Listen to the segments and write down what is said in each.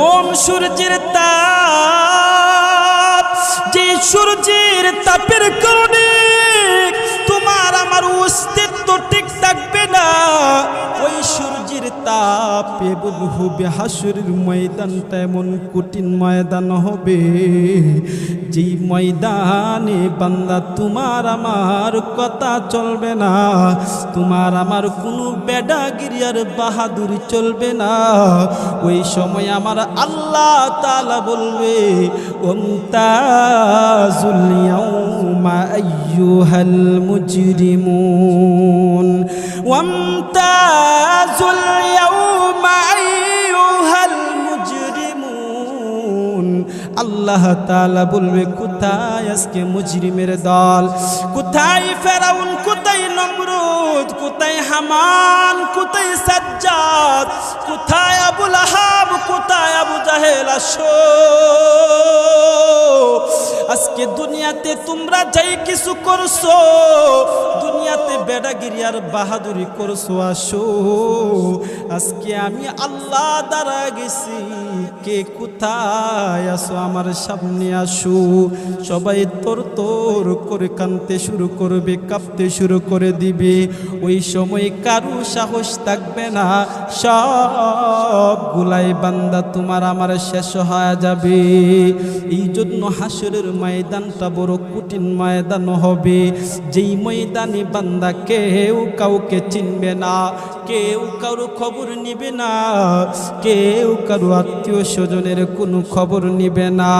কোন সূর্যের তাপ, যে সূর্যের তাপের কারণে তোমার আমার অস্তিত্ব ঠিক থাকবে না, ওই সূর্যের তাপ এবল হবে হাসরের ময়দানটা এমন কঠিন ময়দান হবে, যেই ময়দানে বান্দা তোমার আমার কথা চলবে না, তোমার আমার কোনো বেডাগিরি আর বাহাদুরি চলবে না। ওই সময় আমার আল্লাহ তাআলা বলবে, ওয়ামতাজুল ইয়াউমা আইয়ুহাল মুজরিমুন, ওয়ামতাজুল ইয়াউমা আইয়ুহাল মুজরিমুন। আল্লাহ তাআলা বলবে, কোথায় আজকে মুজরিমের দল, কোথায় ফেরাউন, কোথায় নমরুদ, কোথায় হামান, কোথায় সাজ্জাদ, কোথায় আবু লাহাব, কোথায় আবু জাহেল? আসো আজকে দুনিয়াতে তোমরা যাই কিছু করছো, দুনিয়াতে বেডাগিরি আর বাহাদুরি করছো, আসো আজকে আমি আল্লাহ দ্বারা গেছি, কে কোথায় আসো আমার সামনে আসো। সবাই তোর তোর করে কাঁদতে শুরু করবে, কাঁপতে শুরু করে দিবে। ওই সময় কারো সাহস থাকবে না, সব গুলাই বান্দা তোমার আমার শেষ হয়ে যাবে। এই জন্য হাসরের ময়দানটা বড় কঠিন ময়দান হবে, যেই ময়দানে বান্দা কেউ কাউকে চিনবে না, কেউ কারো খবর নিবে না, কেউ কারো আত্মীয় স্বজনের কোনো খবর নিবে না।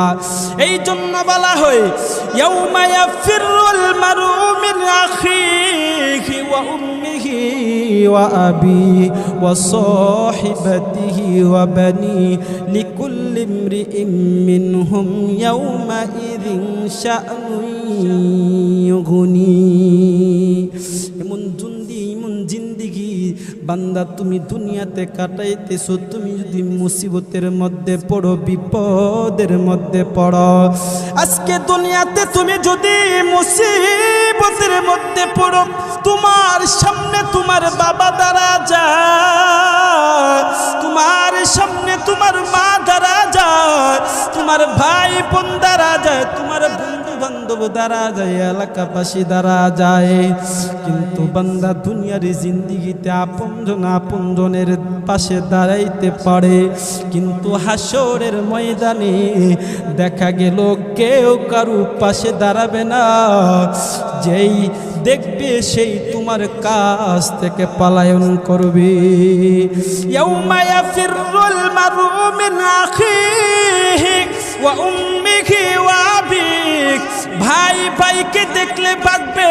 এই জন্য বলা হয়, ইয়াউমা ইয়াফিরুল মারউ মিন আখিহি ওয়া উম্মিহি ওয়া আবিহি ওয়া সাহিবাতিহি ওয়া বানি লিকুল্লি ইমরিইন মিনহুম ইয়াউমা ইযিন শাআনুন ইউগনি। এমন জিন্দিগি বান্দা তুমি দুনিয়াতে কাটাইতেছো, তুমি যদি মুসিবতের মধ্যে পড়ো, বিপদের মধ্যে পড়ো, আজকে দুনিয়াতে তুমি যদি মুসিবতের মধ্যে পড়ো, তোমার সামনে তোমার বাবা দাঁড়া যায়, তোমার সামনে তোমার মা দাঁড়া যায়, তোমার ভাই বোন দাঁড়া যায়, তোমার বন্ধু বান্ধব দাঁড়া যায়, এলাকাবাসী দাঁড়া যায়। কিন্তু বান্দা দুনিয়ার জিন্দিগিতে আপনজনের পাশে দাঁড়াইতে পারে, কিন্তু হাসরের ময়দানে দেখা গেল কেউ কারো পাশে দাঁড়াবে না। যেই দেখবে সেই তোমার কাছ থেকে পলায়ন করবে। ইয়াউমা ইয়াফিরুল মারউ মিন আখিহি ওয়া উম্মিহি ওয়া আবিহি। ভাই ভাইকে দেখলে ভাগবে,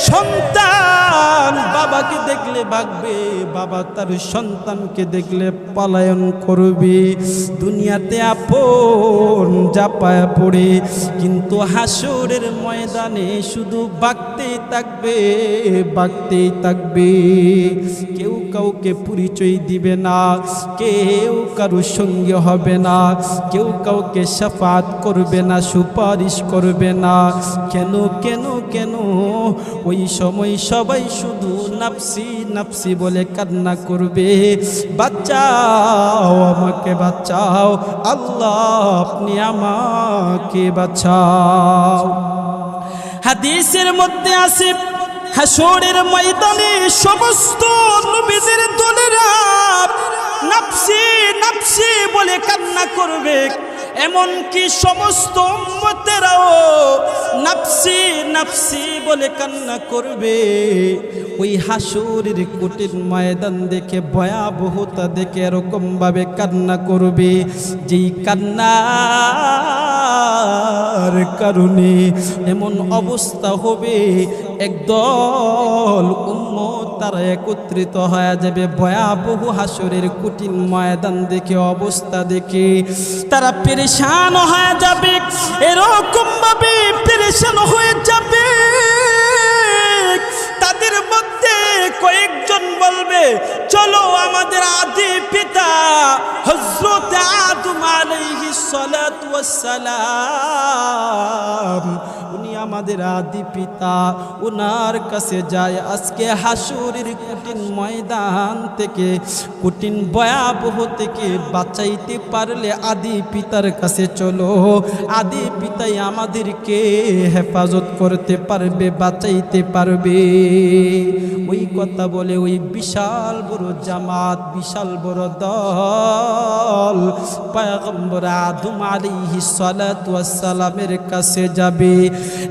সন্তান বাবাকে দেখলে ভাগবে, বাবা তার সন্তানকে দেখলে পলায়ন করবে। দুনিয়াতে আপন জাপায়া পড়ে, কিন্তু হাসরের ময়দানে শুধু ভাগতেই থাকবে, ভাগতেই থাকবে। কেউ কাউকে পরিচয় দিবে না, কেউ কারো সঙ্গে হবে না, কেউ কাউকে শাফাত করবে না, সুপারিশ করবে না। কেন কেন কেন? ওই সময় সবাই শুধু নাফসি নাফসি বলে কান্না করবে, বাঁচাও আমাকে বাঁচাও, আল্লাহ আপনি আমাকে বাঁচাও। হাদিসের মধ্যে আছে, হাসরের ময়দানে সমস্ত নবীদের দলেরা নাফসি নাফসি বলে কান্না করবে, এমনকি সমস্ত উম্মতেরাও নাফসি নাফসি বলে কান্না করবে। ওই হাসরের কঠিন ময়দান দেখে, ভয়াবহতা দেখে এরকম ভাবে কান্না করবে, যেই কান্নার কারণে এমন অবস্থা হবে, একদল উম্মত তারা একত্রিত হয়ে যাবে। ভয়াবহ হাসরের কঠিন ময়দান দেখে, অবস্থা দেখে তারা পেরেশান হয়ে যাবে, এরকম ভাবে পেরেশান হয়ে যাবে। তাদের মধ্যে কয়েকজন বলবে, চলো আমাদের আদি পিতা হযরত আদম আলাইহিস সালাতু ওয়াস সালাম, উনি আমাদের আদি পিতা, ওনার কাছে যায়। আজকে হাসুরের কঠিন ময়দান থেকে, কঠিন ভয়াবহ থেকে বাঁচাইতে পারলে আদি পিতার কাছে চলো। আদি পিতাই আমাদেরকে হেফাজত করতে পারবে, বাঁচাইতে পারবে। ওই কথা বলে ওই বিশাল বড় জামাত, বিশাল বড় দল পয়গম্বর আদম আলাইহিস সালাতু ওয়াস সালামের কাছে যাবে।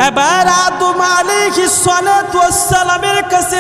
এবার আদম আলাইহিস সালাতু ওয়াস সালামের কাছে